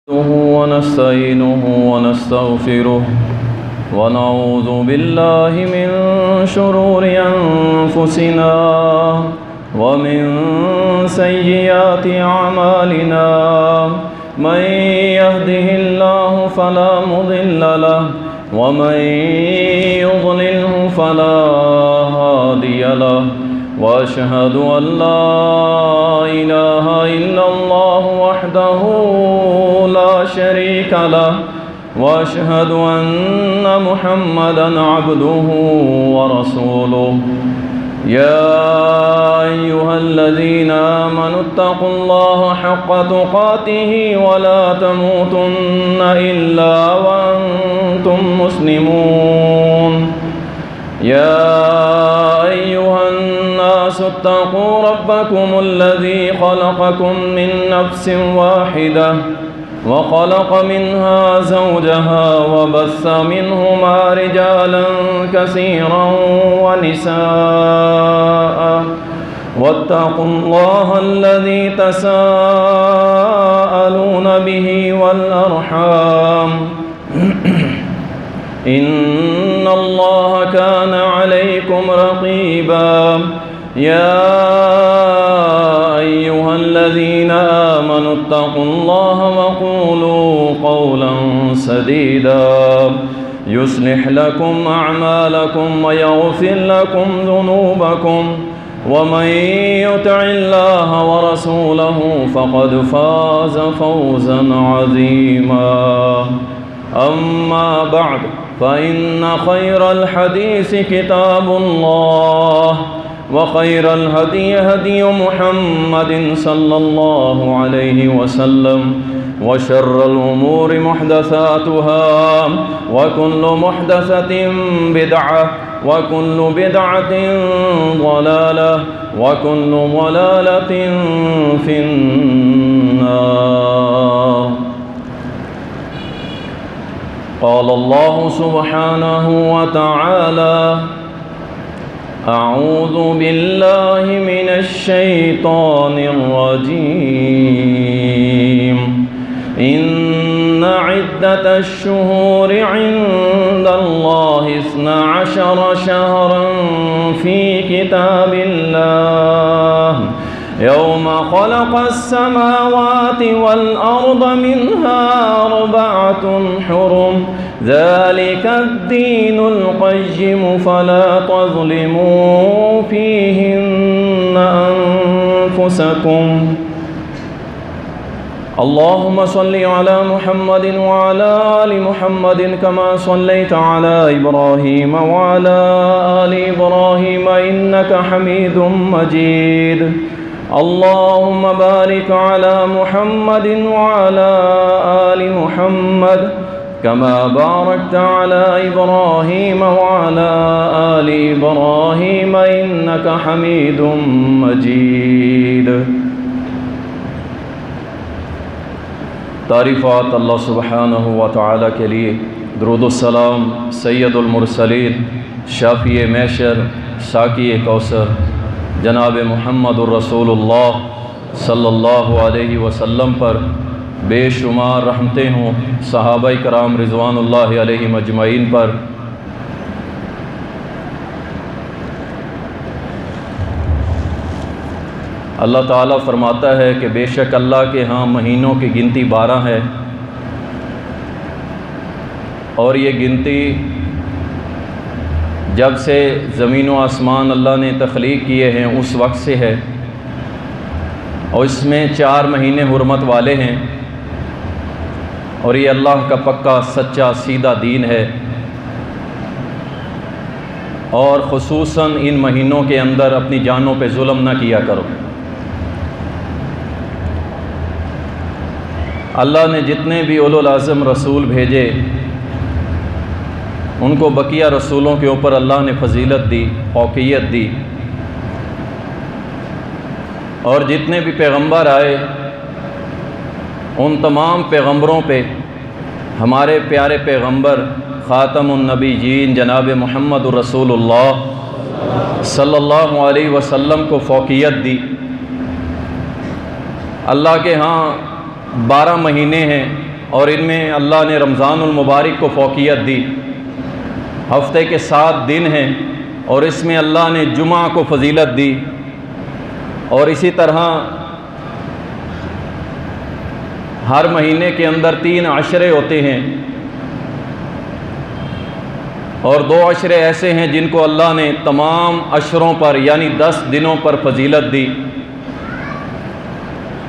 ونستعينه ونستغفره ونعوذ بالله من شرور أنفسنا ومن سيئات أعمالنا من يهده الله فلا مضل له ومن يضلله فلا هادي له وأشهد أن لا إله إلا الله وحده لا شريك له وأشهد أن محمدًا عبده ورسوله يا أيها الذين آمنوا اتقوا الله حق تقاته ولا تموتن إلا وأنتم مسلمون يا أيها الناس اتقوا ربكم الذي خلقكم من نفس واحدة وخلق منها زوجها وبث منهما رجالا كثيرا ونساء واتقوا الله الذي تساءلون به والأرحام إن الله كان عليكم رقيبا يا أيها الذين آمنوا اتقوا الله وقولوا قولا سديدا يصلح لكم أعمالكم ويغفر لكم ذنوبكم ومن يطع الله ورسوله فقد فاز فوزا عظيما أما بعد فإن خير الحديث كتاب الله وخير الهدي هدي محمد صلى الله عليه وسلم وشر الأمور محدثاتها وكل محدثة بدعة وكل بدعة ضلالة وكل ضلالة في النار. قال الله سبحانه وتعالى: أعوذ بالله من الشيطان الرجيم. إن عدة الشهور عند الله 12 شهرا في كتاب الله يوم خلق السماوات والأرض منها 4 حرم ذلك الدين القيم فلا تظلموا فيهن أنفسكم. اللهم صل على محمد وعلى آل محمد كما صليت على إبراهيم وعلى آل إبراهيم إنك حميد مجيد. اللهم بارك على محمد وعلى آل محمد كما باركت على إبراهيم وعلى آل إبراهيم إنك حميد مجيد. تعریفات اللہ سبحانہ و تعالیٰ کے لیے، درود السلام سید المرسلین شافی محشر ساقی کوثر جناب محمد الرسول اللہ صلی اللہ علیہ وسلم پر بے شمار رحمتیں ہوں، صحابہ کرام رضوان اللہ علیہم اجمعین پر۔ اللہ تعالیٰ فرماتا ہے کہ بے شک اللہ کے ہاں مہینوں کی گنتی 12 ہے، اور یہ گنتی جب سے زمین و آسمان اللہ نے تخلیق کیے ہیں اس وقت سے ہے، اور اس میں 4 مہینے حرمت والے ہیں، اور یہ اللہ کا پکا سچا سیدھا دین ہے۔ اور خصوصاً ان مہینوں کے اندر اپنی جانوں پہ ظلم نہ کیا کرو۔ اللہ نے جتنے بھی اولو العزم رسول بھیجے ان کو بقیہ رسولوں کے اوپر اللہ نے فضیلت دی، فوقیت دی، اور جتنے بھی پیغمبر آئے ان تمام پیغمبروں پہ ہمارے پیارے پیغمبر خاتم النبیین جناب محمد الرسول اللہ صلی اللہ علیہ وسلم کو فوقیت دی۔ اللہ کے ہاں 12 مہینے ہیں اور ان میں اللہ نے رمضان المبارک کو فوقیت دی۔ ہفتے کے 7 دن ہیں اور اس میں اللہ نے جمعہ کو فضیلت دی، اور اسی طرح ہر مہینے کے اندر 3 عشرے ہوتے ہیں، اور 2 عشرے ایسے ہیں جن کو اللہ نے تمام عشروں پر یعنی 10 دنوں پر فضیلت دی۔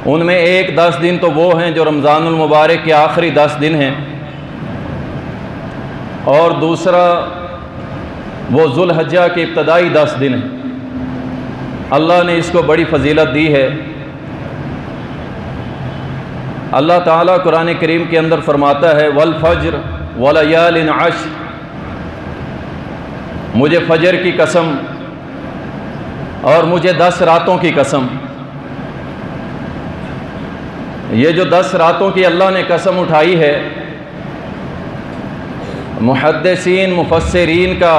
ان میں ایک 10 دن تو وہ ہیں جو رمضان المبارک کے آخری 10 دن ہیں، اور دوسرا وہ ذو الحجہ کے ابتدائی 10 دن ہیں۔ اللہ نے اس کو بڑی فضیلت دی ہے۔ اللہ تعالیٰ قرآن کریم کے اندر فرماتا ہے والفجر ولیال عشر، مجھے فجر کی قسم اور مجھے 10 راتوں کی قسم۔ یہ جو 10 راتوں کی اللہ نے قسم اٹھائی ہے، محدثین مفسرین کا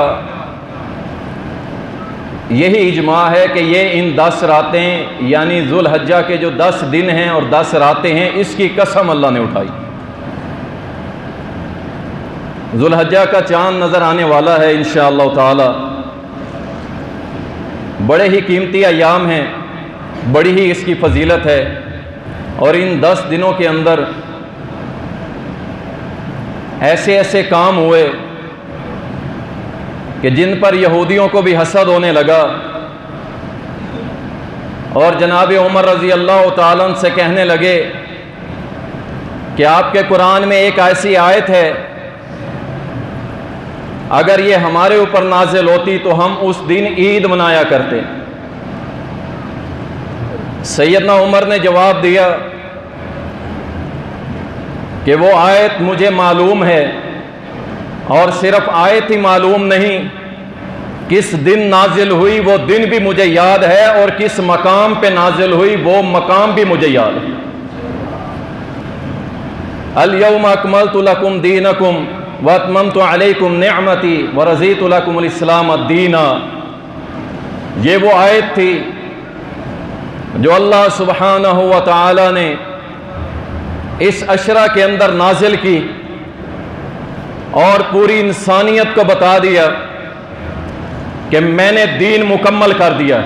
یہی اجماع ہے کہ یہ ان 10 راتیں یعنی ذو الحجہ کے جو 10 دن ہیں اور 10 راتیں ہیں، اس کی قسم اللہ نے اٹھائی۔ ذو الحجہ کا چاند نظر آنے والا ہے انشاءاللہ تعالی۔ بڑے ہی قیمتی ایام ہیں، بڑی ہی اس کی فضیلت ہے، اور ان 10 دنوں کے اندر ایسے ایسے کام ہوئے کہ جن پر یہودیوں کو بھی حسد ہونے لگا، اور جناب عمر رضی اللہ تعالیٰ عنہ سے کہنے لگے کہ آپ کے قرآن میں ایک ایسی آیت ہے، اگر یہ ہمارے اوپر نازل ہوتی تو ہم اس دن عید منایا کرتے۔ سیدنا عمر نے جواب دیا کہ وہ آیت مجھے معلوم ہے، اور صرف آیت ہی معلوم نہیں، کس دن نازل ہوئی وہ دن بھی مجھے یاد ہے، اور کس مقام پہ نازل ہوئی وہ مقام بھی مجھے یاد ہے۔ الیوم اکملت لکم دینکم واتممت علیکم نعمتی ورضیت لکم الاسلام دینا۔ یہ وہ آیت تھی جو اللہ سبحانہ و تعالی نے اس عشرہ کے اندر نازل کی، اور پوری انسانیت کو بتا دیا کہ میں نے دین مکمل کر دیا۔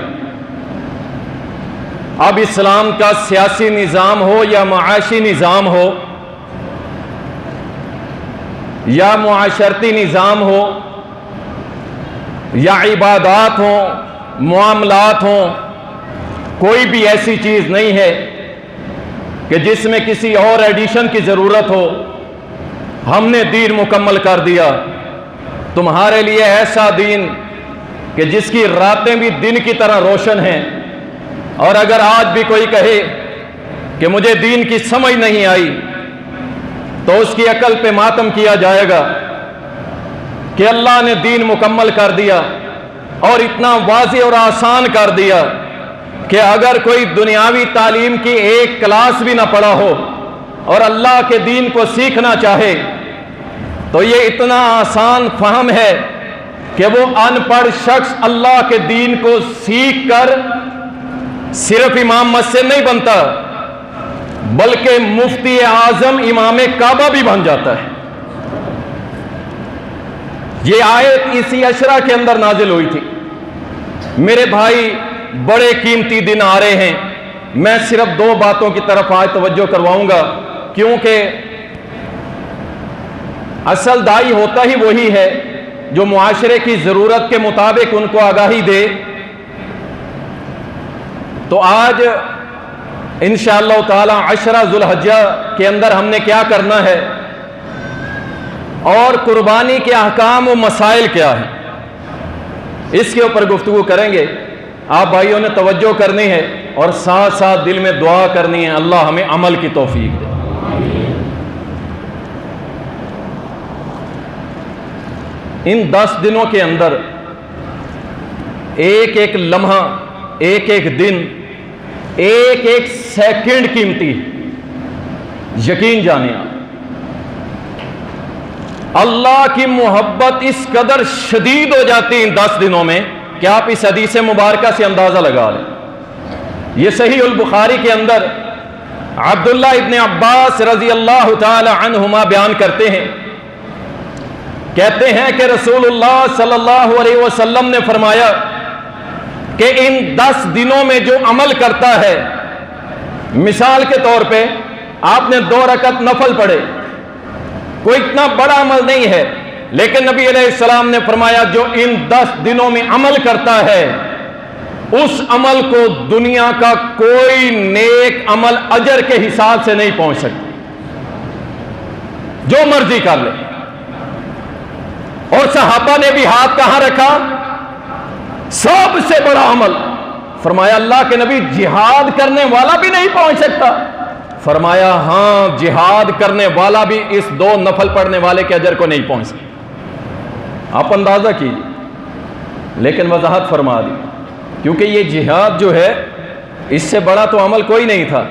اب اسلام کا سیاسی نظام ہو یا معاشی نظام ہو یا معاشرتی نظام ہو یا عبادات ہوں، معاملات ہوں، کوئی بھی ایسی چیز نہیں ہے کہ جس میں کسی اور ایڈیشن کی ضرورت ہو۔ ہم نے دین مکمل کر دیا، تمہارے لیے ایسا دین کہ جس کی راتیں بھی دن کی طرح روشن ہیں۔ اور اگر آج بھی کوئی کہے کہ مجھے دین کی سمجھ نہیں آئی، تو اس کی عقل پہ ماتم کیا جائے گا کہ اللہ نے دین مکمل کر دیا، اور اتنا واضح اور آسان کر دیا کہ اگر کوئی دنیاوی تعلیم کی ایک کلاس بھی نہ پڑھا ہو اور اللہ کے دین کو سیکھنا چاہے، تو یہ اتنا آسان فہم ہے کہ وہ ان پڑھ شخص اللہ کے دین کو سیکھ کر صرف امام مسجد نہیں بنتا، بلکہ مفتی اعظم امام کعبہ بھی بن جاتا ہے۔ یہ آیت اسی عشرہ کے اندر نازل ہوئی تھی۔ میرے بھائی، بڑے قیمتی دن آ رہے ہیں۔ میں صرف 2 باتوں کی طرف آج توجہ کرواؤں گا، کیونکہ اصل داعی ہوتا ہی وہی ہے جو معاشرے کی ضرورت کے مطابق ان کو آگاہی دے۔ تو آج انشاءاللہ تعالی عشرہ ذو الحجہ کے اندر ہم نے کیا کرنا ہے، اور قربانی کے احکام و مسائل کیا ہیں، اس کے اوپر گفتگو کریں گے۔ آپ بھائیوں نے توجہ کرنی ہے اور ساتھ ساتھ دل میں دعا کرنی ہے، اللہ ہمیں عمل کی توفیق دے۔ ان 10 دنوں کے اندر ایک ایک لمحہ، ایک ایک دن، ایک ایک سیکنڈ قیمتی ہے۔ یقین جانیں آپ، اللہ کی محبت اس قدر شدید ہو جاتی ہے ان 10 دنوں میں کہ آپ اس حدیث مبارکہ سے اندازہ لگا لیں۔ یہ صحیح البخاری کے اندر عبداللہ ابن عباس رضی اللہ تعالی عنہما بیان کرتے ہیں، کہتے ہیں کہ رسول اللہ صلی اللہ علیہ وسلم نے فرمایا کہ ان 10 دنوں میں جو عمل کرتا ہے، مثال کے طور پہ آپ نے 2 رکعت نفل پڑھے، کوئی اتنا بڑا عمل نہیں ہے، لیکن نبی علیہ السلام نے فرمایا جو ان 10 دنوں میں عمل کرتا ہے اس عمل کو دنیا کا کوئی نیک عمل اجر کے حساب سے نہیں پہنچ سکتا، جو مرضی کر لے۔ اور صحابہ نے بھی ہاتھ کہاں رکھا؟ سب سے بڑا عمل، فرمایا اللہ کے نبی جہاد کرنے والا بھی نہیں پہنچ سکتا؟ فرمایا ہاں، جہاد کرنے والا بھی اس 2 نفل پڑھنے والے کے اجر کو نہیں پہنچ سکتا۔ آپ اندازہ کیجیے، لیکن وضاحت فرما دی، کیونکہ یہ جہاد جو ہے اس سے بڑا تو عمل کوئی نہیں تھا۔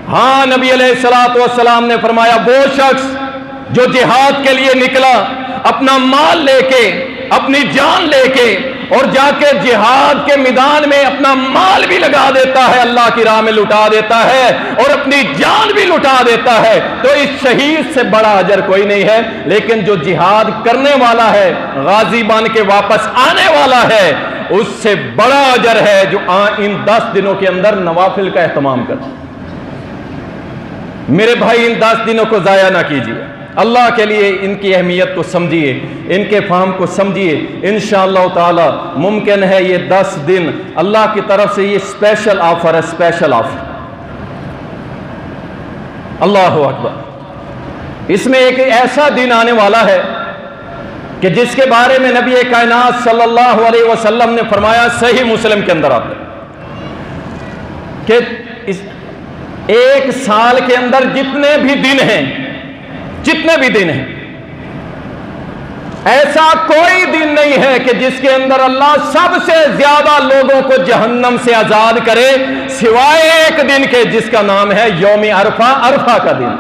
ہاں، نبی علیہ السلام نے فرمایا وہ شخص جو جہاد کے لیے نکلا، اپنا مال لے کے، اپنی جان لے کے، اور جا کے جہاد کے میدان میں اپنا مال بھی لگا دیتا ہے، اللہ کی راہ میں لٹا دیتا ہے، اور اپنی جان بھی لٹا دیتا ہے، تو اس شہید سے بڑا اجر کوئی نہیں ہے۔ لیکن جو جہاد کرنے والا ہے، غازی بن کے واپس آنے والا ہے، اس سے بڑا اجر ہے جو ان 10 دنوں کے اندر نوافل کا اہتمام کرتا۔ میرے بھائی، ان 10 دنوں کو ضائع نہ کیجیے، اللہ کے لیے ان کی اہمیت کو سمجھیے، ان کے فہم کو سمجھیے۔ انشاءاللہ تعالی ممکن ہے یہ 10 دن اللہ کی طرف سے یہ اسپیشل آفر ہے، اسپیشل آفر۔ اللہ اکبر۔ اس میں ایک ایسا دن آنے والا ہے کہ جس کے بارے میں نبی کائنات صلی اللہ علیہ وسلم نے فرمایا، صحیح مسلم کے اندر آتا ہے کہ ایک سال کے اندر جتنے بھی دن ہیں، ایسا کوئی دن نہیں ہے کہ جس کے اندر اللہ سب سے زیادہ لوگوں کو جہنم سے آزاد کرے، سوائے ایک دن کے جس کا نام ہے یوم عرفہ، عرفہ کا دن،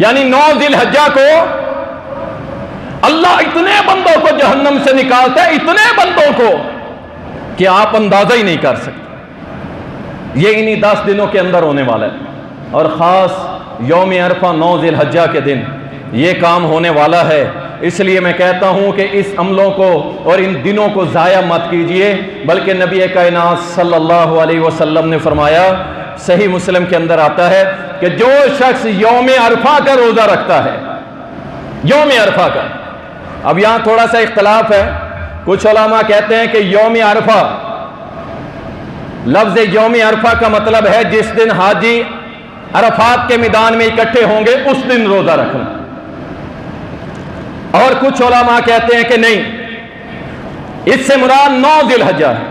یعنی 9 ذی الحجہ کو اللہ اتنے بندوں کو جہنم سے نکالتا ہے، اتنے بندوں کو کہ آپ اندازہ ہی نہیں کر سکتے۔ یہ انہی 10 دنوں کے اندر ہونے والا ہے، اور خاص یوم عرفہ 9 ذی الحجہ کے دن یہ کام ہونے والا ہے۔ اس لیے میں کہتا ہوں کہ اس عملوں کو اور ان دنوں کو ضائع مت کیجئے، بلکہ نبی کائنات صلی اللہ علیہ وسلم نے فرمایا، صحیح مسلم کے اندر آتا ہے کہ جو شخص یوم عرفہ کا روزہ رکھتا ہے، یوم عرفہ کا، اب یہاں تھوڑا سا اختلاف ہے، کچھ علماء کہتے ہیں کہ یوم عرفہ، لفظ یوم عرفہ کا مطلب ہے جس دن حاجی عرفات کے میدان میں اکٹھے ہوں گے اس دن روزہ رکھنا، اور کچھ علماء کہتے ہیں کہ نہیں، اس سے مراد 9 ذی الحجہ ہے۔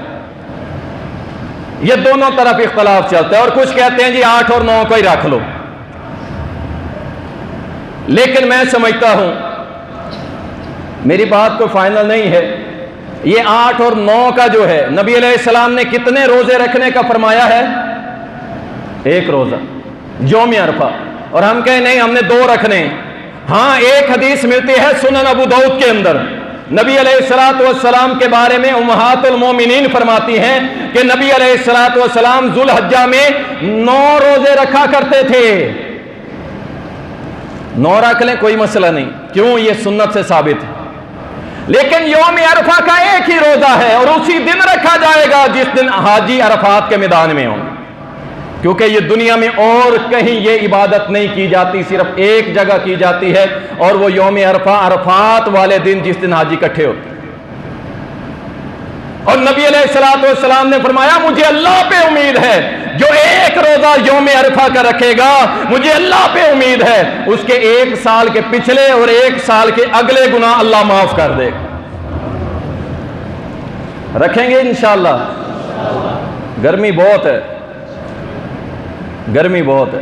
یہ دونوں طرف اختلاف چلتا ہے، اور کچھ کہتے ہیں جی 8 اور 9 کو ہی رکھ لو، لیکن میں سمجھتا ہوں میری بات کو فائنل نہیں ہے، یہ 8 اور 9 کا جو ہے، نبی علیہ السلام نے کتنے روزے رکھنے کا فرمایا ہے؟ 1 روزہ یوم عرفہ، اور ہم کہیں نہیں ہم نے 2 رکھنے۔ ہاں، ایک حدیث ملتی ہے سنن ابو داؤد کے اندر، نبی علیہ السلام کے بارے میں امہات المومنین فرماتی ہیں کہ نبی علیہ السلام ذو الحجہ میں 9 روزے رکھا کرتے تھے۔ 9 رکھ لیں، کوئی مسئلہ نہیں، کیوں؟ یہ سنت سے ثابت ہے۔ لیکن یوم عرفہ کا ایک ہی روزہ ہے، اور اسی دن رکھا جائے گا جس دن حاجی عرفات کے میدان میں ہوں، کیونکہ یہ دنیا میں اور کہیں یہ عبادت نہیں کی جاتی، صرف ایک جگہ کی جاتی ہے، اور وہ یوم عرفہ، عرفات والے دن جس دن حاجی اکٹھے ہوتے ہیں۔ اور نبی علیہ السلام نے فرمایا مجھے اللہ پہ امید ہے، جو 1 روزہ یوم عرفہ کا رکھے گا، مجھے اللہ پہ امید ہے اس کے 1 سال کے پچھلے اور 1 سال کے اگلے گناہ اللہ معاف کر دے گا۔ رکھیں گے انشاءاللہ؟ گرمی بہت ہے، گرمی بہت ہے،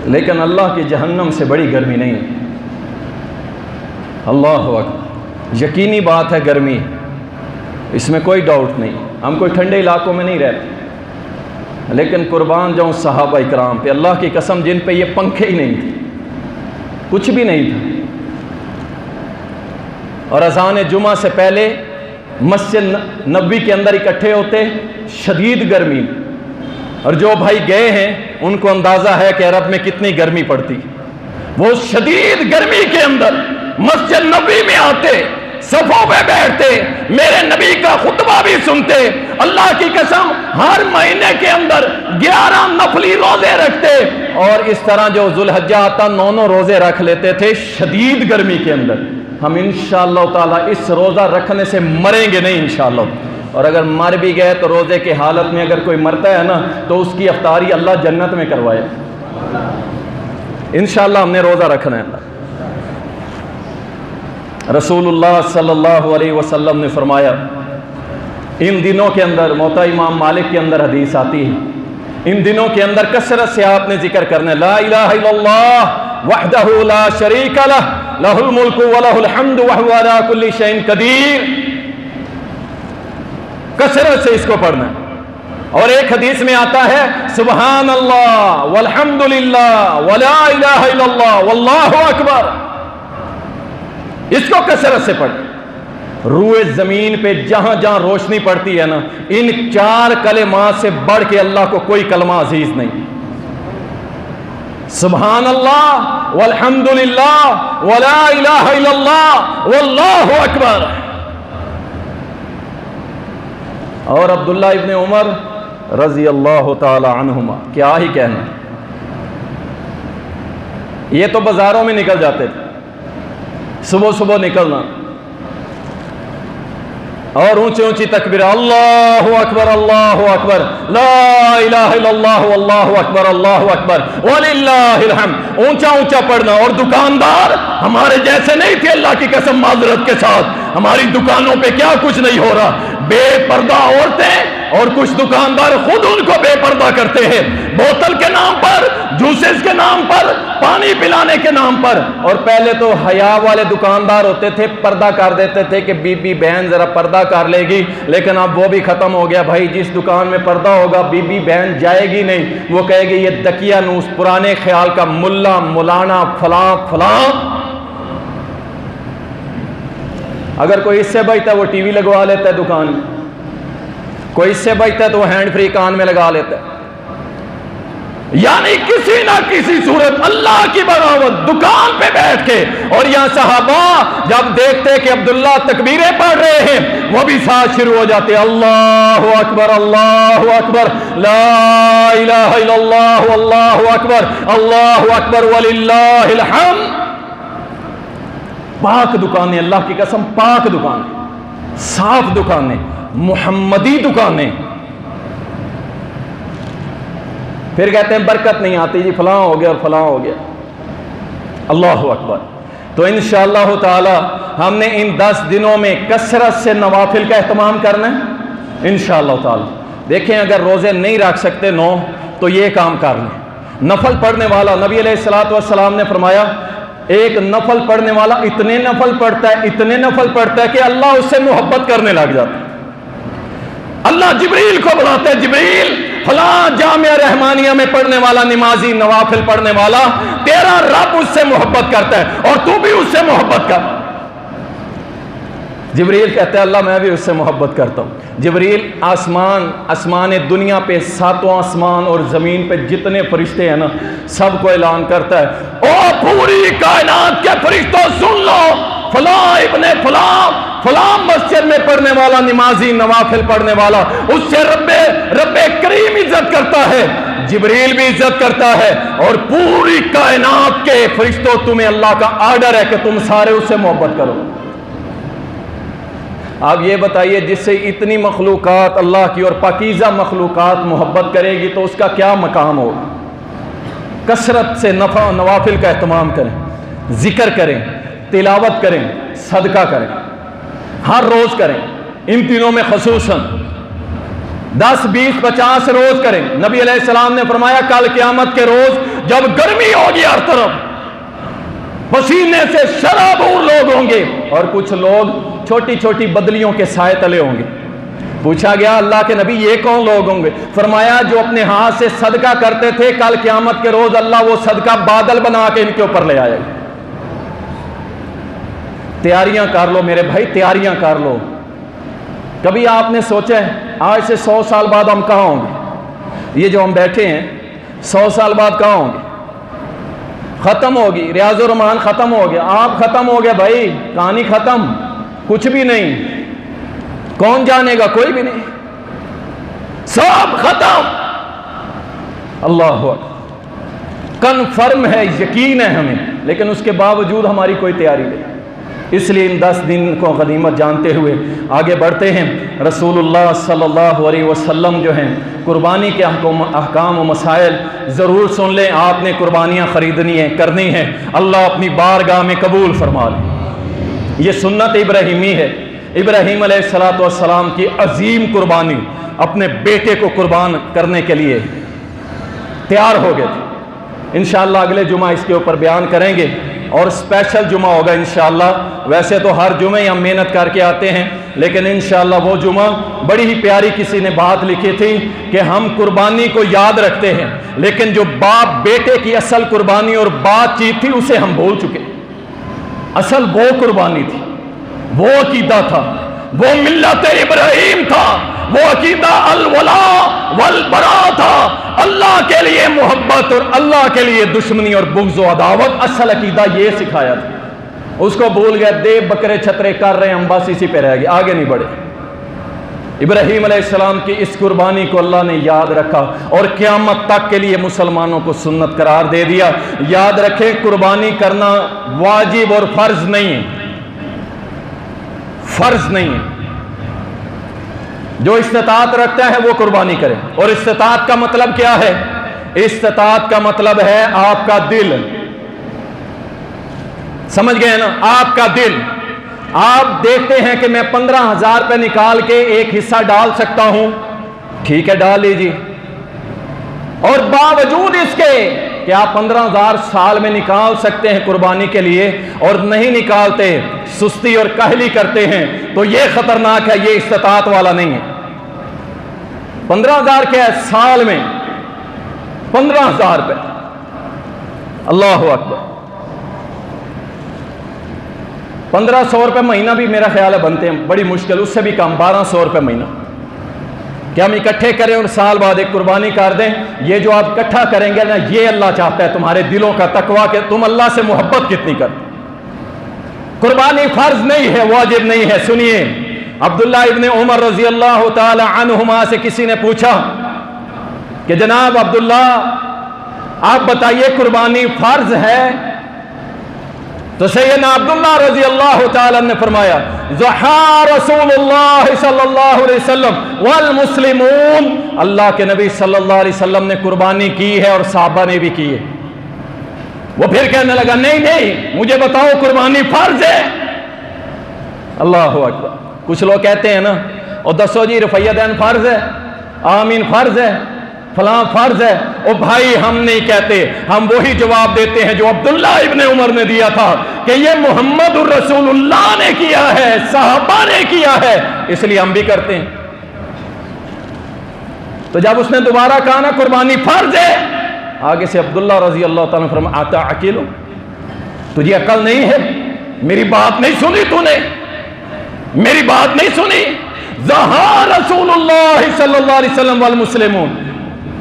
لیکن اللہ کی جہنم سے بڑی گرمی نہیں ہے۔ اللہ اکبر، یقینی بات ہے گرمی، اس میں کوئی ڈاؤٹ نہیں، ہم کوئی ٹھنڈے علاقوں میں نہیں رہتے، لیکن قربان جاؤں صحابہ اکرام پہ، اللہ کی قسم جن پہ یہ پنکھے ہی نہیں تھے، کچھ بھی نہیں تھا، اور اذان جمعہ سے پہلے مسجد نبوی کے اندر اکٹھے ہوتے، شدید گرمی، اور جو بھائی گئے ہیں ان کو اندازہ ہے کہ عرب میں کتنی گرمی پڑتی. وہ شدید گرمی کے اندر مسجد نبوی میں آتے، صفوں پہ بیٹھتے، میرے نبی کا خطبہ بھی سنتے. اللہ کی قسم ہر مہینے کے اندر 11 نفلی روزے رکھتے، اور اس طرح جو ذوالحجہ آتا 9 روزے رکھ لیتے تھے شدید گرمی کے اندر. ہم انشاءاللہ تعالی اس روزہ رکھنے سے مریں گے نہیں انشاءاللہ. اور اگر مر بھی گئے تو روزے کی حالت میں اگر کوئی مرتا ہے نا تو اس کی افطاری اللہ جنت میں کروائے. انشاءاللہ ہم نے روزہ رکھنا ہے. رسول اللہ صلی اللہ علیہ وسلم نے فرمایا ان دنوں کے اندر، موطا امام مالک کے اندر حدیث آتی ہے، ان دنوں کے اندر کثرت سے آپ نے ذکر کرنا ہے لا الہ الا اللہ وحدہ لا شریک لہ لہ الملک ولہ الحمد وہو علی کل شیء قدیر. کثرت سے اس کو پڑھنا ہے. اور ایک حدیث میں آتا ہے سبحان اللہ والحمد للہ ولا الہ الا اللہ واللہ اکبر. اس کو کثرت سے پڑھیں. روئے زمین پہ جہاں جہاں روشنی پڑتی ہے نا، ان 4 کلمات سے بڑھ کے اللہ کو کوئی کلمہ عزیز نہیں. سبحان اللہ والحمد للہ ولا الہ الا اللہ واللہ اکبر. اور عبداللہ ابن عمر رضی اللہ تعالی عنہما کیا ہی کہنا، یہ تو بازاروں میں نکل جاتے تھے، صبح صبح نکلنا اور اونچی اونچی تکبیر اللہ اکبر لا الہ الا اللہ واللہ اکبر وللہ الحمد، اونچا اونچا پڑھنا. اور دکاندار ہمارے جیسے نہیں تھے، اللہ کی قسم معذرت کے ساتھ، ہماری دکانوں پہ کیا کچھ نہیں ہو رہا. بے پردہ عورتیں اور کچھ دکاندار خود ان کو بے پردہ کرتے ہیں، بوتل کے نام پر، جوسز کے نام پر، پانی پلانے کے نام پر. اور پہلے تو حیا والے دکاندار ہوتے تھے، پردہ کر دیتے تھے کہ بی بی بہن ذرا پردہ کر لے گی، لیکن اب وہ بھی ختم ہو گیا. بھائی جس دکان میں پردہ ہوگا بی بی بہن جائے گی نہیں، وہ کہے گی یہ دکیا نوس پرانے خیال کا ملا مولانا فلاں فلاں. اگر کوئی اس سے بچتا ہے وہ ٹی وی لگوا لیتا ہے دکان میں، کوئی اس سے بچتا ہے تو وہ ہینڈ فری کان میں لگا لیتا ہے. یعنی کسی نہ کسی صورت اللہ کی بغاوت دکان پہ بیٹھ کے. اور یہاں صحابہ جب دیکھتے کہ عبداللہ تکبیریں پڑھ رہے ہیں وہ بھی ساتھ شروع ہو جاتے اللہ اکبر لا الہ الا اللہ واللہ اکبر وللہ الحمد. پاک دکانیں، اللہ کی قسم پاک دکانیں، صاف دکانیں، محمدی دکانیں. پھر کہتے ہیں برکت نہیں آتی جی، فلاں ہو گیا اور فلاں ہو گیا. اللہ اکبر. تو انشاءاللہ تعالی ہم نے ان 10 دنوں میں کثرت سے نوافل کا اہتمام کرنا ہے انشاءاللہ تعالی. دیکھیں اگر روزے نہیں رکھ سکتے 9 تو یہ کام کر لیں. نفل پڑھنے والا، نبی علیہ الصلوۃ والسلام نے فرمایا ایک نفل پڑھنے والا اتنے نفل پڑھتا ہے کہ اللہ اس سے محبت کرنے لگ جاتا ہے. اللہ جبریل کو بلاتا ہے، جبریل فلاں جامعہ رحمانیہ میں پڑھنے والا نمازی نوافل پڑھنے والا تیرا رب اس سے محبت کرتا ہے اور تو بھی اس سے محبت کر. جبریل کہتا ہے اللہ میں بھی اس سے محبت کرتا ہوں. جبریل آسمان دنیا پہ 7واں آسمان اور زمین پہ جتنے فرشتے ہیں نا سب کو اعلان کرتا ہے او پوری کائنات کے فرشتوں سن لو، فلاں ابن فلاں مسجد میں پڑھنے والا نمازی نوافل پڑھنے والا اس سے رب کریم عزت کرتا ہے، جبریل بھی عزت کرتا ہے اور پوری کائنات کے فرشتوں تمہیں اللہ کا آرڈر ہے کہ تم سارے اس سے محبت کرو. آپ یہ بتائیے جس سے اتنی مخلوقات اللہ کی اور پاکیزہ مخلوقات محبت کرے گی تو اس کا کیا مقام ہوگا. کثرت سے نوافل کا اہتمام کریں، ذکر کریں، تلاوت کریں، صدقہ کریں، ہر روز کریں. ان دنوں میں خصوصاً 10 20 50 روز کریں. نبی علیہ السلام نے فرمایا کل قیامت کے روز جب گرمی ہوگی ہر طرف پسینے سے شرابور لوگ ہوں گے اور کچھ لوگ چھوٹی چھوٹی بدلیوں کے سائے تلے ہوں گے. پوچھا گیا اللہ کے نبی یہ کون لوگ ہوں گے؟ فرمایا جو اپنے ہاتھ سے صدقہ کرتے تھے کل قیامت کے روز اللہ وہ صدقہ بادل بنا کے ان کے اوپر لے آئے گا. تیاریاں کر لو میرے بھائی، تیاریاں کر لو. کبھی آپ نے سوچا ہے آج سے 100 سال بعد ہم کہاں ہوں گے؟ یہ جو ہم بیٹھے ہیں 100 سال بعد کہاں ہوں گے؟ ختم ہوگی، ریاض الرحمان ختم ہو گیا، آپ ختم ہو گیا بھائی، کہانی ختم، کچھ بھی نہیں، کون جانے گا؟ کوئی بھی نہیں، سب ختم۔ اللہ اکبر، کنفرم ہے، یقین ہے ہمیں، لیکن اس کے باوجود ہماری کوئی تیاری نہیں۔ اس لیے ان 10 دن کو غنیمت جانتے ہوئے آگے بڑھتے ہیں۔ رسول اللہ صلی اللہ علیہ وسلم جو ہیں قربانی کے احکام و مسائل ضرور سن لیں۔ آپ نے قربانیاں خریدنی ہیں، کرنی ہیں، اللہ اپنی بارگاہ میں قبول فرما لے۔ یہ سنت ابراہیمی ہے۔ ابراہیم علیہ السلام کی عظیم قربانی اپنے بیٹے کو قربان کرنے کے لیے تیار ہو گئے تھے۔ انشاءاللہ اگلے جمعہ اس کے اوپر بیان کریں گے، اور اسپیشل جمعہ ہوگا انشاءاللہ۔ ویسے تو ہر جمعے ہم محنت کر کے آتے ہیں، لیکن انشاءاللہ وہ جمعہ بڑی ہی پیاری کسی نے بات لکھی تھی کہ ہم قربانی کو یاد رکھتے ہیں، لیکن جو باپ بیٹے کی اصل قربانی اور بات چیت تھی اسے ہم بھول چکے۔ اصل وہ قربانی تھی، وہ عقیدہ تھا، وہ ملت ابراہیم تھا، وہ عقیدہ الولاء والبراء تھا، اللہ کے لیے محبت اور اللہ کے لیے دشمنی اور بغض و عداوت، اصل عقیدہ یہ سکھایا تھا۔ اس کو بھول گئے، دیو بکرے چھترے کر رہے ہیں، ہم بس اسی پہ رہ گئے، آگے نہیں بڑھے۔ ابراہیم علیہ السلام کی اس قربانی کو اللہ نے یاد رکھا اور قیامت تک کے لیے مسلمانوں کو سنت قرار دے دیا۔ یاد رکھیں، قربانی کرنا واجب اور فرض نہیں ہے، فرض نہیں ہے۔ جو استطاعت رکھتا ہے وہ قربانی کرے، اور استطاعت کا مطلب کیا ہے؟ استطاعت کا مطلب ہے آپ کا دل، سمجھ گئے نا؟ آپ کا دل۔ آپ دیکھتے ہیں کہ میں 15,000 روپے نکال کے ایک حصہ ڈال سکتا ہوں، ٹھیک ہے ڈال لیجیے، اور باوجود اس کے کہ آپ 15,000 سال میں نکال سکتے ہیں قربانی کے لیے اور نہیں نکالتے، سستی اور کاہلی کرتے ہیں، تو یہ خطرناک ہے، یہ استطاعت والا نہیں ہے۔ 15,000 کے سال میں 15,000 روپے، اللہ اکبر۔ 1,500 روپے مہینہ بھی میرا خیال ہے بنتے ہیں، بڑی مشکل، اس سے بھی کم، 1,200 روپے مہینہ کہ ہم اکٹھے کریں اور سال بعد ایک قربانی کر دیں۔ یہ جو آپ اکٹھا کریں گے نا، یہ اللہ چاہتا ہے تمہارے دلوں کا تقویٰ کہ تم اللہ سے محبت کتنی کرتے۔ قربانی فرض نہیں ہے، واجب نہیں ہے۔ سنیے، عبداللہ ابن عمر رضی اللہ تعالی عنہما سے کسی نے پوچھا کہ جناب عبداللہ آپ بتائیے قربانی فرض ہے؟ تو سیدنا عبداللہ رضی اللہ تعالی نے فرمایا، ضحى رسول اللہ صلی اللہ علیہ وسلم والمسلمون، اللہ کے نبی صلی اللہ علیہ وسلم نے قربانی کی ہے اور صحابہ نے بھی کی ہے۔ وہ پھر کہنے لگا نہیں نہیں، مجھے بتاؤ قربانی فرض ہے۔ اللہ اکبر۔ کچھ لوگ کہتے ہیں نا، اور دسو جی رفیہ دین فرض ہے، آمین فرض ہے، فلاں فرض ہے۔ او بھائی ہم نہیں کہتے، ہم وہی جواب دیتے ہیں جو عبداللہ ابن عمر نے دیا تھا کہ یہ محمد الرسول اللہ نے کیا ہے، صحابہ نے کیا ہے، اس لیے ہم بھی کرتے ہیں۔ تو جب اس نے دوبارہ کہا نا قربانی فرض ہے، آگے سے عبداللہ رضی اللہ تعالیٰ نے فرمایا آتا عقیلو، تجھے عقل نہیں ہے؟ میری بات نہیں سنی تو نے؟ میری بات نہیں سنی؟ ضحى رسول اللہ صلی اللہ علیہ وسلم والمسلمون،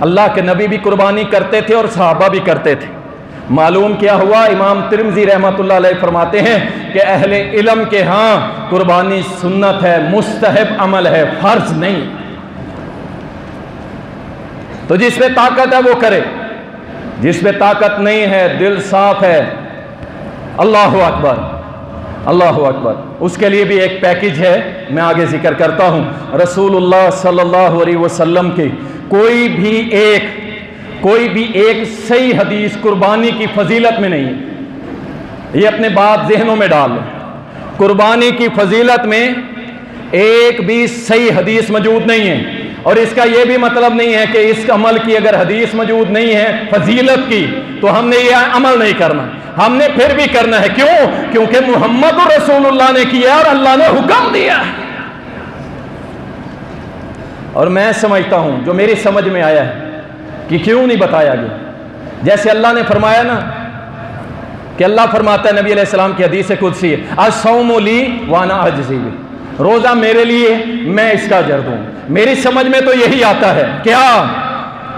اللہ کے نبی بھی قربانی کرتے تھے اور صحابہ بھی کرتے تھے۔ معلوم کیا ہوا؟ امام ترمذی رحمۃ اللہ علیہ فرماتے ہیں کہ اہل علم کے ہاں قربانی سنت ہے، مستحب عمل ہے، فرض نہیں۔ تو جس میں طاقت ہے وہ کرے، جس میں طاقت نہیں ہے، دل صاف ہے، اللہ اکبر اللہ اکبر، اس کے لیے بھی ایک پیکج ہے، میں آگے ذکر کرتا ہوں۔ رسول اللہ صلی اللہ علیہ وسلم کی کوئی بھی ایک صحیح حدیث قربانی کی فضیلت میں نہیں ہے، یہ اپنے بات ذہنوں میں ڈال لیں۔ قربانی کی فضیلت میں ایک بھی صحیح حدیث موجود نہیں ہے، اور اس کا یہ بھی مطلب نہیں ہے کہ اس عمل کی اگر حدیث موجود نہیں ہے فضیلت کی تو ہم نے یہ عمل نہیں کرنا، ہم نے پھر بھی کرنا ہے۔ کیوں؟ کیونکہ محمد رسول اللہ نے کیا اور اللہ نے حکم دیا۔ اور میں سمجھتا ہوں، جو میری سمجھ میں آیا ہے کہ کیوں نہیں بتایا گیا، جیسے اللہ نے فرمایا نا کہ اللہ فرماتا ہے، نبی علیہ السلام کی حدیث قدسی ہے، الصوم لی وانا اجزی بہ، روزہ میرے لیے، میں اس کا اجر دوں۔ میری سمجھ میں تو یہی آتا ہے، کیا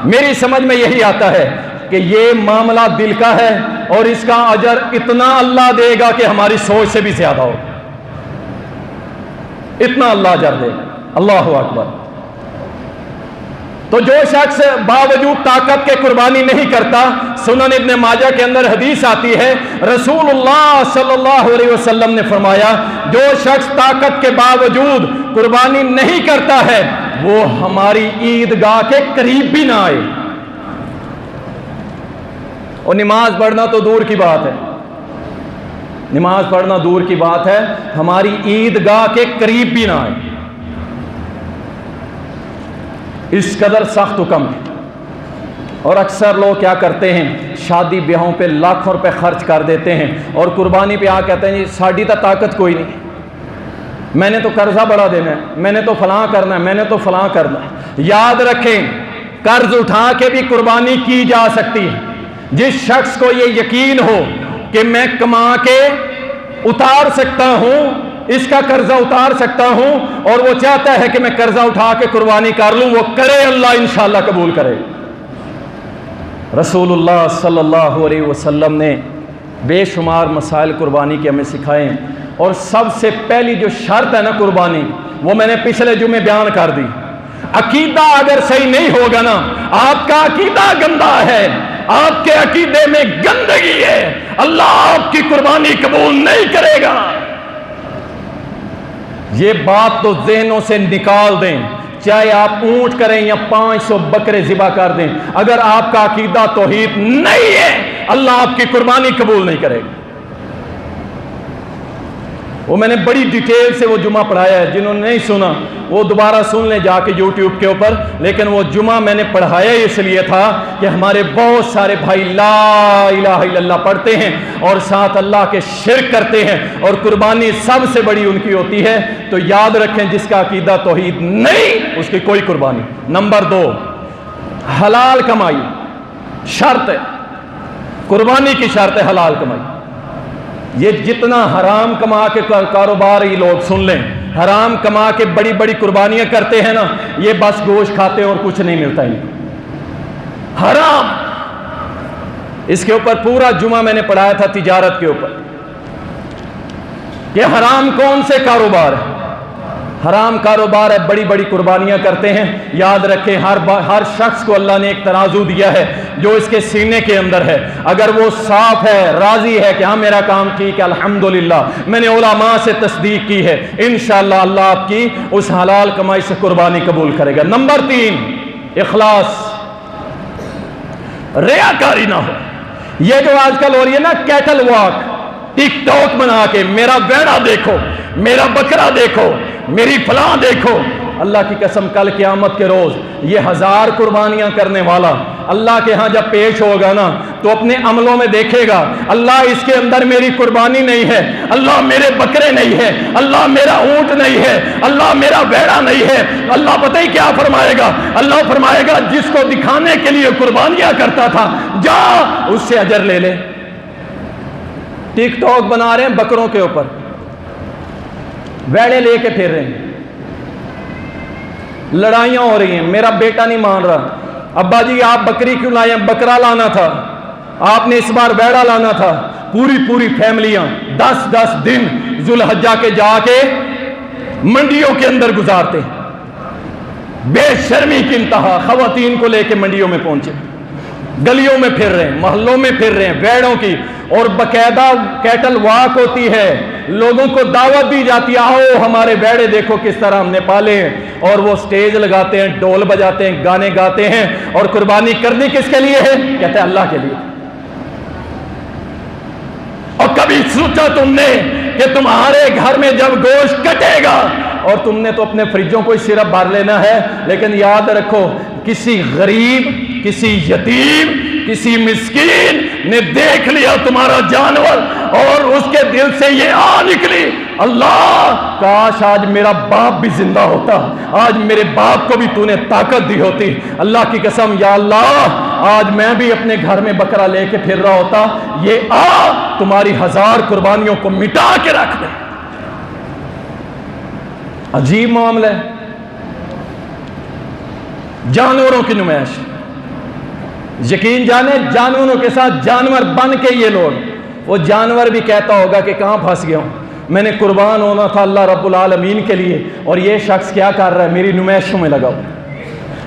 میری سمجھ میں یہی آتا ہے کہ یہ معاملہ دل کا ہے اور اس کا اجر اتنا اللہ دے گا کہ ہماری سوچ سے بھی زیادہ ہو، اتنا اللہ اجر دے گا۔ اللہ اکبر۔ تو جو شخص باوجود طاقت کے قربانی نہیں کرتا، سنن ابن ماجہ کے اندر حدیث آتی ہے، رسول اللہ صلی اللہ علیہ وسلم نے فرمایا جو شخص طاقت کے باوجود قربانی نہیں کرتا ہے وہ ہماری عیدگاہ کے قریب بھی نہ آئے۔ اور نماز پڑھنا تو دور کی بات ہے، نماز پڑھنا دور کی بات ہے، ہماری عیدگاہ کے قریب بھی نہ آئے۔ اس قدر سخت حکم ہے۔ اور اکثر لوگ کیا کرتے ہیں، شادی بیاہوں پہ لاکھوں روپے خرچ کر دیتے ہیں اور قربانی پہ کہتے ہیں جی ساڑی تو طاقت کوئی نہیں، میں نے تو قرضہ بڑا دینا ہے، میں نے تو فلاں کرنا ہے، میں نے تو فلاں کرنا ہے۔ یاد رکھیں قرض اٹھا کے بھی قربانی کی جا سکتی ہے۔ جس شخص کو یہ یقین ہو کہ میں کما کے اتار سکتا ہوں، اس کا قرضہ اتار سکتا ہوں، اور وہ چاہتا ہے کہ میں قرضہ اٹھا کے قربانی کر لوں، وہ کرے، اللہ انشاءاللہ قبول کرے۔ رسول اللہ صلی اللہ علیہ وسلم نے بے شمار مسائل قربانی کے ہمیں سکھائے ہیں، اور سب سے پہلی جو شرط ہے نا قربانی، وہ میں نے پچھلے جمعے بیان کر دی۔ عقیدہ اگر صحیح نہیں ہوگا نا، آپ کا عقیدہ گندا ہے، آپ کے عقیدے میں گندگی ہے، اللہ آپ کی قربانی قبول نہیں کرے گا۔ یہ بات تو ذہنوں سے نکال دیں، چاہے آپ اونٹ کریں یا 500 بکرے ذبح کر دیں، اگر آپ کا عقیدہ توحید نہیں ہے اللہ آپ کی قربانی قبول نہیں کرے گا۔ وہ میں نے بڑی ڈیٹیل سے وہ جمعہ پڑھایا ہے، جنہوں نے نہیں سنا وہ دوبارہ سن لیں جا کے یوٹیوب کے اوپر، لیکن وہ جمعہ میں نے پڑھایا اس لیے تھا کہ ہمارے بہت سارے بھائی لا الہ الا اللہ پڑھتے ہیں اور ساتھ اللہ کے شرک کرتے ہیں، اور قربانی سب سے بڑی ان کی ہوتی ہے۔ تو یاد رکھیں جس کا عقیدہ توحید نہیں اس کی کوئی قربانی۔ نمبر 2، حلال کمائی شرط ہے، قربانی کی شرط ہے حلال کمائی۔ یہ جتنا حرام کما کے کاروبار یہ لوگ سن لیں، حرام کما کے بڑی بڑی قربانیاں کرتے ہیں نا، یہ بس گوشت کھاتے ہیں اور کچھ نہیں ملتا ان کو، حرام۔ اس کے اوپر پورا جمعہ میں نے پڑھایا تھا تجارت کے اوپر کہ حرام کون سے کاروبار ہے، حرام کاروبار ہے، بڑی بڑی قربانیاں کرتے ہیں۔ یاد رکھیں ہر شخص کو اللہ نے ایک ترازو دیا ہے جو اس کے سینے کے اندر ہے، اگر وہ صاف ہے، راضی ہے کہ ہاں میرا کام ٹھیک ہے الحمدللہ، میں نے علماء سے تصدیق کی ہے، انشاءاللہ اللہ آپ کی اس حلال کمائی سے قربانی قبول کرے گا۔ نمبر 3، اخلاص، ریاکاری نہ ہو۔ یہ جو آج کل ہو رہی ہے نا کیٹل واک، ٹک ٹاک بنا کے میرا ویڑا دیکھو، میرا بکرا دیکھو، میری فلاں دیکھو، اللہ کی قسم کل قیامت کے روز یہ 1000 قربانیاں کرنے والا اللہ کے ہاں جب پیش ہوگا نا تو اپنے عملوں میں دیکھے گا اللہ اس کے اندر میری قربانی نہیں ہے، اللہ میرے بکرے نہیں ہے، اللہ میرا اونٹ نہیں ہے، اللہ میرا بیڑا نہیں ہے۔ اللہ پتہ ہی کیا فرمائے گا، اللہ فرمائے گا جس کو دکھانے کے لیے قربانیاں کرتا تھا جا اس سے اجر لے لے۔ ٹک ٹاک بنا رہے ہیں بکروں کے اوپر، ویڑے لے کے پھر رہے ہیں، لڑائیاں ہو رہی ہیں، میرا بیٹا نہیں مان رہا، ابا جی آپ بکری کیوں لائے ہیں، بکرا لانا تھا، آپ نے اس بار ویڑا لانا تھا۔ پوری فیملیاں 10 دن ذوالحجہ کے جا کے منڈیوں کے اندر گزارتے ہیں، بے شرمی کی انتہا، خواتین کو لے کے منڈیوں میں پہنچے، گلیوں میں پھر رہے ہیں، محلوں میں پھر رہے ہیں ویڑوں کی، اور باقاعدہ کیٹل واک ہوتی ہے، لوگوں کو دعوت دی جاتی ہے آؤ ہمارے ویڑے دیکھو کس طرح ہم نے پالے ہیں، اور وہ سٹیج لگاتے ہیں، ڈول بجاتے ہیں، گانے گاتے ہیں، اور قربانی کرنی کس کے لیے ہے؟ کہتے ہیں اللہ کے لیے۔ اور کبھی سوچا تم نے کہ تمہارے گھر میں جب گوشت کٹے گا اور تم نے تو اپنے فریجوں کو صرف بھر لینا ہے، لیکن یاد رکھو کسی غریب، کسی یتیم، کسی مسکین نے دیکھ لیا تمہارا جانور اور اس کے دل سے یہ آ نکلی اللہ کاش آج میرا باپ بھی زندہ ہوتا، آج میرے باپ کو بھی تو نے طاقت دی ہوتی، اللہ کی قسم یا اللہ آج میں بھی اپنے گھر میں بکرا لے کے پھر رہا ہوتا، یہ آ تمہاری 1000 قربانیوں کو مٹا کے رکھ دے۔ عجیب معاملہ ہے، جانوروں کی نمائش، یقین جانے جانوروں کے ساتھ جانور بن کے یہ لوگ، وہ جانور بھی کہتا ہوگا کہ کہاں پھنس گیا ہوں، میں نے قربان ہونا تھا اللہ رب العالمین کے لیے، اور یہ شخص کیا کر رہا ہے، میری نمائشوں میں لگا ہوا۔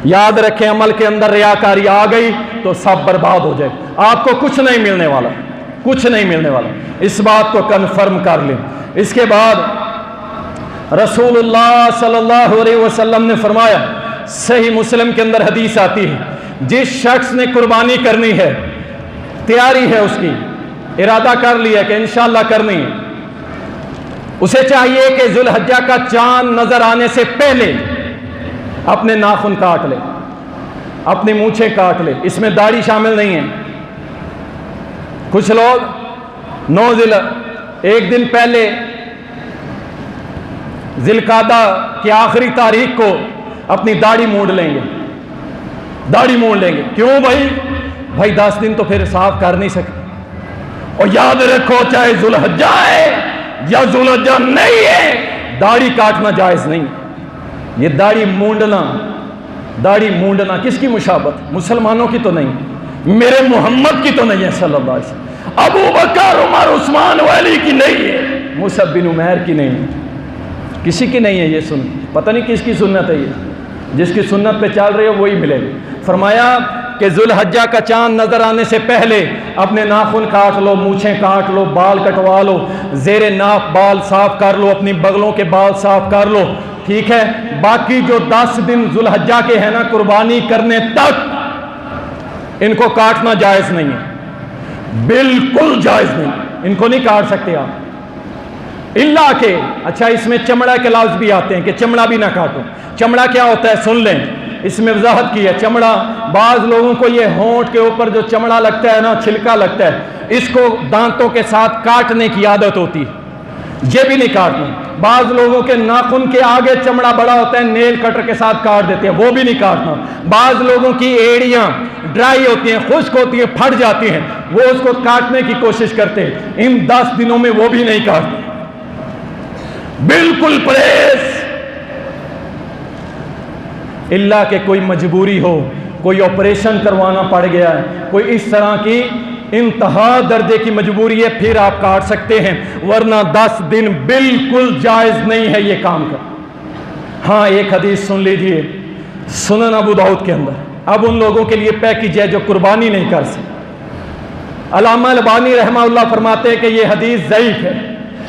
یاد رکھیں عمل کے اندر ریاکاری آ گئی تو سب برباد ہو جائے، آپ کو کچھ نہیں ملنے والا، کچھ نہیں ملنے والا، اس بات کو کنفرم کر لیں۔ اس کے بعد رسول اللہ صلی اللہ علیہ وسلم نے فرمایا، صحیح مسلم کے اندر حدیث آتی ہے، جس شخص نے قربانی کرنی ہے، تیاری ہے اس کی، ارادہ کر لیا کہ انشاءاللہ کرنی ہے، اسے چاہیے کہ ذو الحجہ کا چاند نظر آنے سے پہلے اپنے ناخن کاٹ لے، اپنی مونچھیں کاٹ لے، اس میں داڑھی شامل نہیں ہے۔ کچھ لوگ 9 ایک دن پہلے ذی القعدہ کی آخری تاریخ کو اپنی داڑھی مونڈ لیں گے، داڑھی مونڈ لیں گے، کیوں بھائی 10 دن تو پھر صاف کر نہیں سکتے۔ اور یاد رکھو چاہے ذو الحجہ ہے یا ذو الحجہ نہیں ہے، داڑھی کاٹنا جائز نہیں۔ یہ داڑھی مونڈنا کس کی مشابت؟ مسلمانوں کی تو نہیں، میرے محمد کی تو نہیں ہے صلی اللہ علیہ وسلم، ابو بکر عمر عثمان علی کی نہیں ہے، مصعب بن عمیر کی نہیں ہے، کسی کی نہیں ہے۔ یہ پتہ نہیں کس کی سنت ہے، یہ جس کی سنت پہ چل رہی ہے وہی ملے گی۔ فرمایا کہ ذو الحجہ کا چاند نظر آنے سے پہلے اپنے ناخن کاٹ لو، مونچھیں کاٹ لو، بال کٹوا لو، زیر ناف بال صاف کر لو، اپنی بغلوں کے بال صاف کر لو، ٹھیک ہے۔ باقی جو 10 دن ذو الحجہ کے ہیں نا، قربانی کرنے تک ان کو کاٹنا جائز نہیں ہے، بالکل جائز نہیں، ان کو نہیں کاٹ سکتے آپ، اللہ کے اچھا اس میں چمڑا کے لفظ بھی آتے ہیں کہ چمڑا بھی نہ کاٹو۔ چمڑا کیا ہوتا ہے سن لیں، اس میں وضاحت کی ہے۔ چمڑا بعض لوگوں کو یہ ہونٹ کے اوپر جو چمڑا لگتا ہے نا، چھلکا لگتا ہے، اس کو دانتوں کے ساتھ کاٹنے کی عادت ہوتی ہے، یہ بھی نہیں کاٹنا۔ بعض لوگوں کے ناخن کے آگے چمڑا بڑا ہوتا ہے، نیل کٹر کے ساتھ کاٹ دیتے ہیں، وہ بھی نہیں کاٹنا۔ بعض لوگوں کی ایڑیاں ڈرائی ہوتی ہیں، خشک ہوتی ہیں، پھٹ جاتی ہیں، وہ اس کو کاٹنے کی کوشش کرتے ہیں، ان 10 دنوں میں وہ بھی نہیں کاٹتے، بالکل پرہیز۔ اللہ کہ کوئی مجبوری ہو، کوئی آپریشن کروانا پڑ گیا ہے، کوئی اس طرح کی انتہا درجے کی مجبوری ہے، پھر آپ کاٹ سکتے ہیں، ورنہ 10 دن بالکل جائز نہیں ہے یہ کام کر۔ ہاں ایک حدیث سن لیجئے سنن ابو داؤد کے اندر، اب ان لوگوں کے لیے پیکیج ہے جو قربانی نہیں کر سکتے۔ علامہ البانی رحمہ اللہ فرماتے ہیں کہ یہ حدیث ضعیف ہے،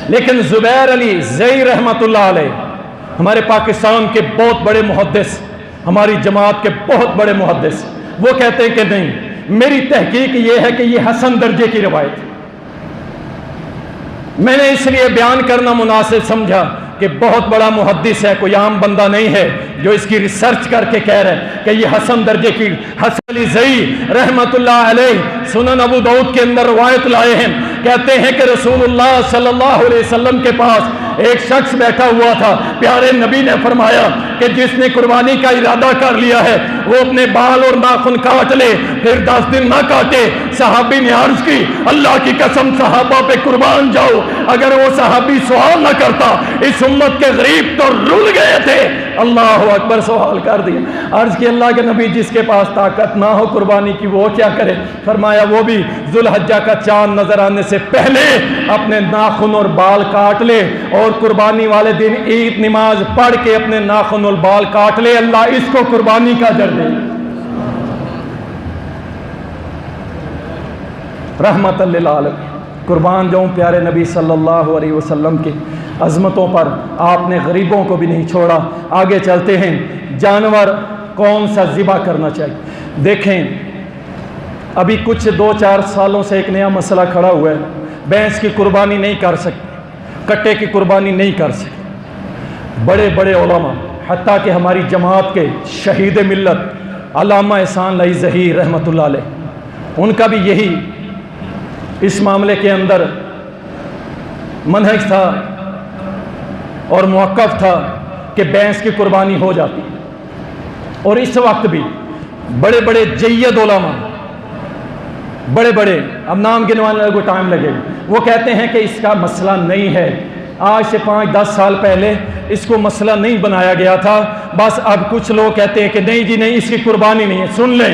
لیکن زبیر علی زئی رحمۃ اللہ علیہ، ہمارے پاکستان کے بہت بڑے محدث، ہماری جماعت کے بہت بڑے محدث، وہ کہتے ہیں کہ نہیں، میری تحقیق یہ ہے کہ یہ حسن درجے کی روایت ہے۔ میں نے اس لیے بیان کرنا مناسب سمجھا کہ بہت بڑا محدث ہے، کوئی عام بندہ نہیں ہے جو اس کی ریسرچ کر کے کہہ رہا ہے کہ یہ حسن درجے کی۔ حسن علی زئی رحمۃ اللہ علیہ سنن ابو داؤد کے اندر روایت لائے ہیں، کہتے ہیں کہ رسول اللہ صلی اللہ علیہ وسلم کے پاس ایک شخص بیٹھا ہوا تھا، پیارے نبی نے فرمایا کہ جس نے قربانی کا ارادہ کر لیا ہے وہ اپنے بال اور ناخن کاٹ لے، پھر 10 دن نہ کاٹے۔ صحابی نے عرض کی، اللہ کی قسم صحابہ پہ قربان جاؤ، اگر وہ صحابی سوال نہ کرتا اس امت کے غریب تو رول گئے تھے۔ اللہ اکبر، سوال کر دیا، عرض کی اللہ کے نبی جس کے پاس طاقت نہ ہو قربانی کی وہ کیا کرے؟ فرمایا وہ بھی ذو الحجہ کا چاند نظر آنے سے پہلے اپنے ناخن اور بال کاٹ لے، اور قربانی والے دن عید نماز پڑھ کے اپنے ناخن اور بال کاٹ لے، اللہ اس کو قربانی کا اجر دے۔ رحمت للعالمین، قربان جاؤں پیارے نبی صلی اللہ علیہ وسلم کی عظمتوں پر، آپ نے غریبوں کو بھی نہیں چھوڑا۔ آگے چلتے ہیں، جانور کون سا ذبح کرنا چاہیے؟ دیکھیں ابھی کچھ 2-4 سالوں سے ایک نیا مسئلہ کھڑا ہوا ہے، بھینس کی قربانی نہیں کر سکتے، کٹے کی قربانی نہیں کر سکتے۔ بڑے بڑے علماء، حتیٰ کہ ہماری جماعت کے شہید ملت علامہ احسان لائی ظہیر رحمۃ اللہ علیہ، ان کا بھی یہی اس معاملے کے اندر منہج تھا اور موقف تھا کہ بھینس کی قربانی ہو جاتی۔ اور اس وقت بھی بڑے بڑے جید علماء، بڑے بڑے، اب نام گنوانے کو ٹائم لگے گا، وہ کہتے ہیں کہ اس کا مسئلہ نہیں ہے، آج سے 5-10 سال پہلے اس کو مسئلہ نہیں بنایا گیا تھا، بس اب کچھ لوگ کہتے ہیں کہ نہیں جی نہیں، اس کی قربانی نہیں ہے۔ سن لیں،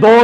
2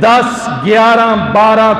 10, 11, 12,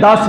10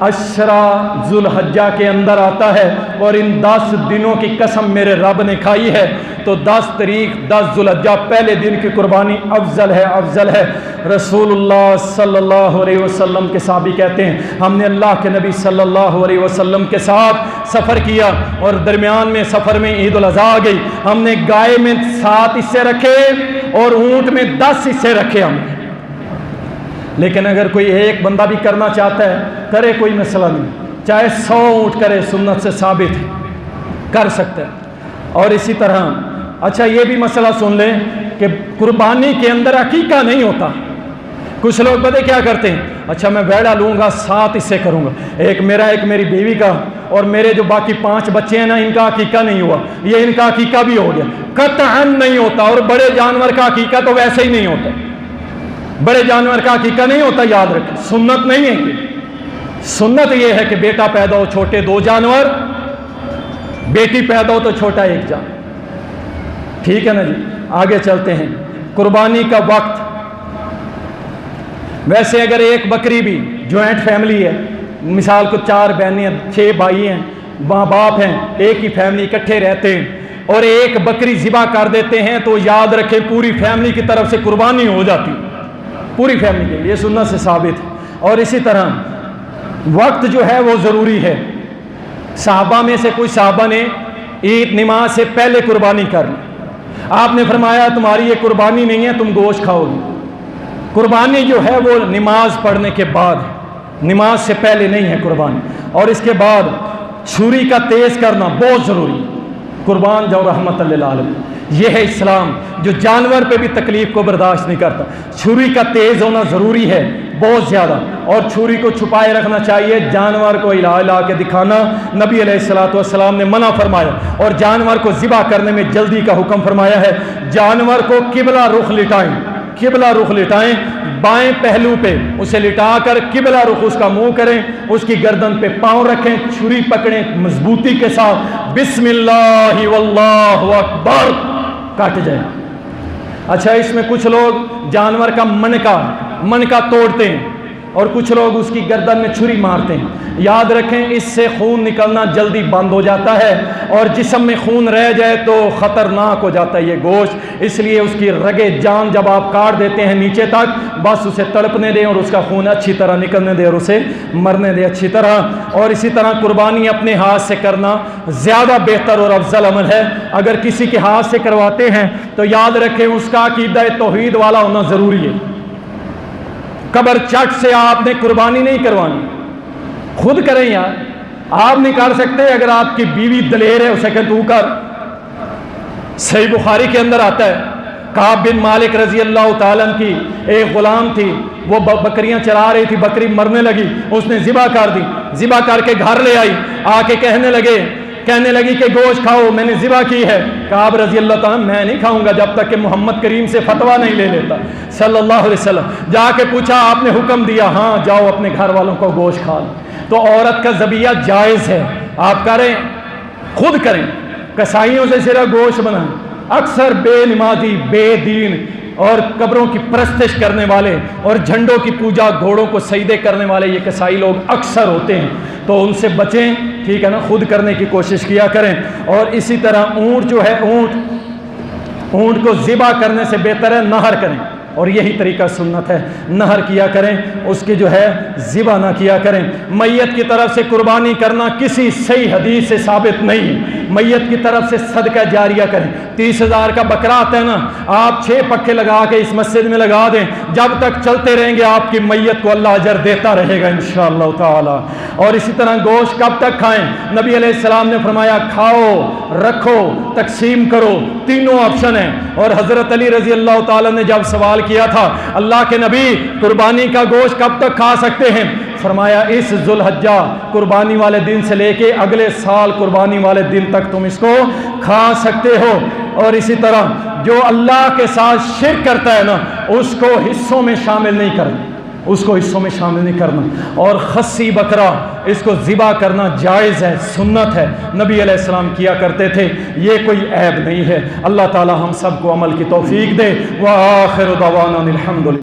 اشرا ذوالحجہ کے اندر آتا ہے اور ان 10 دنوں کی قسم میرے رب نے کھائی ہے، تو 10 تاریخ 10 ذوالحجہ پہلے دن کی قربانی افضل ہے۔ رسول اللہ صلی اللہ علیہ وسلم کے صحابی کہتے ہیں ہم نے اللہ کے نبی صلی اللہ علیہ وسلم کے ساتھ سفر کیا اور درمیان میں سفر میں عید الاضحیٰ آ گئی، ہم نے گائے میں 7 حصے رکھے اور اونٹ میں 10 حصے رکھے ہم نے۔ لیکن اگر کوئی ایک بندہ بھی کرنا چاہتا ہے کرے، کوئی مسئلہ نہیں، چاہے 100 اونٹ کرے، سنت سے ثابت ہے، کر سکتے ہیں۔ اور اسی طرح اچھا یہ بھی مسئلہ سن لیں کہ قربانی کے اندر عقیقہ نہیں ہوتا۔ کچھ لوگ پتہ کیا کرتے ہیں، اچھا میں بیڑا لوں گا 7 حصے کروں گا، ایک میرا ایک میری بیوی کا اور میرے جو باقی 5 بچے ہیں نا ان کا عقیقہ نہیں ہوا، یہ ان کا عقیقہ بھی ہو گیا۔ قطعاً نہیں ہوتا، اور بڑے جانور کا عقیقہ تو ویسے ہی نہیں ہوتا، بڑے جانور کا عقیقہ نہیں ہوتا، یاد رکھیں، سنت نہیں ہے کہ سنت یہ ہے کہ بیٹا پیدا ہو چھوٹے 2 جانور، بیٹی پیدا ہو تو چھوٹا 1 جانور، ٹھیک ہے نا جی۔ آگے چلتے ہیں، قربانی کا وقت۔ ویسے اگر ایک بکری بھی، جوائنٹ فیملی ہے، مثال کو 4 بہنیں ہیں، 6 بھائی ہیں، ماں باپ ہیں، ایک ہی فیملی اکٹھے رہتے ہیں اور ایک بکری ذبح کر دیتے ہیں تو یاد رکھیں پوری فیملی کی طرف سے قربانی ہو جاتی، پوری فیملی کے لیے، یہ سنت سے ثابت ہے۔ اور اسی طرح وقت جو ہے وہ ضروری ہے۔ صحابہ میں سے کوئی صحابہ نے عید نماز سے پہلے قربانی کر لی، آپ نے فرمایا تمہاری یہ قربانی نہیں ہے، تم گوشت کھاؤ گے۔ قربانی جو ہے وہ نماز پڑھنے کے بعد ہے، نماز سے پہلے نہیں ہے قربانی۔ اور اس کے بعد چھری کا تیز کرنا بہت ضروری ہے، قربان جاؤ رحمت للعالمین، یہ ہے اسلام جو جانور پہ بھی تکلیف کو برداشت نہیں کرتا۔ چھری کا تیز ہونا ضروری ہے بہت زیادہ، اور چھری کو چھپائے رکھنا چاہیے، جانور کو ہلا کے دکھانا نبی علیہ الصلوۃ والسلام نے منع فرمایا، اور جانور کو ذبح کرنے میں جلدی کا حکم فرمایا ہے۔ جانور کو قبلہ رخ لٹائیں، قبلہ رخ لٹائیں، بائیں پہلو پہ اسے لٹا کر قبلہ رخ اس کا منہ کریں، اس کی گردن پہ پاؤں رکھیں، چھری پکڑیں مضبوطی کے ساتھ، بسم اللہ واللہ اکبر، کاٹ جائے۔ اچھا اس میں کچھ لوگ جانور کا منکا توڑتے ہیں اور کچھ لوگ اس کی گردن میں چھری مارتے ہیں، یاد رکھیں اس سے خون نکلنا جلدی بند ہو جاتا ہے، اور جسم میں خون رہ جائے تو خطرناک ہو جاتا ہے یہ گوشت، اس لیے اس کی رگے جان جب آپ کاٹ دیتے ہیں نیچے تک، بس اسے تڑپنے دیں اور اس کا خون اچھی طرح نکلنے دیں اور اسے مرنے دیں اچھی طرح۔ اور اسی طرح قربانی اپنے ہاتھ سے کرنا زیادہ بہتر اور افضل عمل ہے۔ اگر کسی کے ہاتھ سے کرواتے ہیں تو یاد رکھیں اس کا عقیدہ توحید والا ہونا ضروری ہے۔ قبر چٹ سے آپ نے قربانی نہیں کروانی، خود کریں یار، آپ نہیں کر سکتے، اگر آپ کی بیوی دلیر ہے اسے کہ تو کر۔ صحیح بخاری کے اندر آتا ہے کعب بن مالک رضی اللہ تعالیٰ عنہ کی ایک غلام تھی، وہ بکریاں چلا رہی تھی، بکری مرنے لگی، اس نے ذبح کر دی، ذبح کر کے گھر لے آئی، آ کے کہنے لگی کہ گوشت کھاؤ، میں نے ذبح کی ہے۔ کعب رضی اللہ تعالیٰ میں نہیں کھاؤں گا جب تک کہ محمد کریم سے فتویٰ نہیں لے لیتا صلی اللہ علیہ وسلم۔ جا کے پوچھا آپ نے حکم دیا، ہاں جاؤ اپنے گھر والوں کو گوشت کھا لو۔ تو عورت کا ذبیحہ جائز ہے، آپ کریں، خود کریں، کسائیوں سے صرف گوشت بنائیں۔ اکثر بے نمازی، بے دین اور قبروں کی پرستش کرنے والے اور جھنڈوں کی پوجا، گھوڑوں کو سجدے کرنے والے یہ کسائی لوگ اکثر ہوتے ہیں، تو ان سے بچیں، ٹھیک ہے نا، خود کرنے کی کوشش کیا کریں۔ اور اسی طرح اونٹ جو ہے، اونٹ کو ذبح کرنے سے بہتر ہے نہر کریں، اور یہی طریقہ سنت ہے، نہر کیا کریں، اس کی جو ہے ذبح نہ کیا کریں۔ میت کی طرف سے قربانی کرنا کسی صحیح حدیث سے ثابت نہیں، میت کی طرف سے صدقہ جاریہ کریں۔ 30,000 کا بکرا آتا ہے نا، آپ 6 پکھے لگا کے اس مسجد میں لگا دیں، جب تک چلتے رہیں گے آپ کی میت کو اللہ اجر دیتا رہے گا انشاءاللہ تعالی۔ اور اسی طرح گوشت کب تک کھائیں؟ نبی علیہ السلام نے فرمایا کھاؤ، رکھو، تقسیم کرو، تینوں آپشن ہیں۔ اور حضرت علی رضی اللہ تعالیٰ نے جب سوال کیا تھا اللہ کے نبی قربانی کا گوشت کب تک کھا سکتے ہیں، فرمایا اس ذوالحجہ قربانی والے دن سے لے کے اگلے سال قربانی والے دن تک تم اس کو کھا سکتے ہو۔ اور اسی طرح جو اللہ کے ساتھ شرک کرتا ہے نا اس کو حصوں میں شامل نہیں کرنا، اس کو حصوں میں شامل نہیں کرنا۔ اور خصی بکرا اس کو ذبح کرنا جائز ہے، سنت ہے، نبی علیہ السلام کیا کرتے تھے، یہ کوئی عیب نہیں ہے۔ اللہ تعالی ہم سب کو عمل کی توفیق دے۔ وآخر دعوانا الحمدللہ۔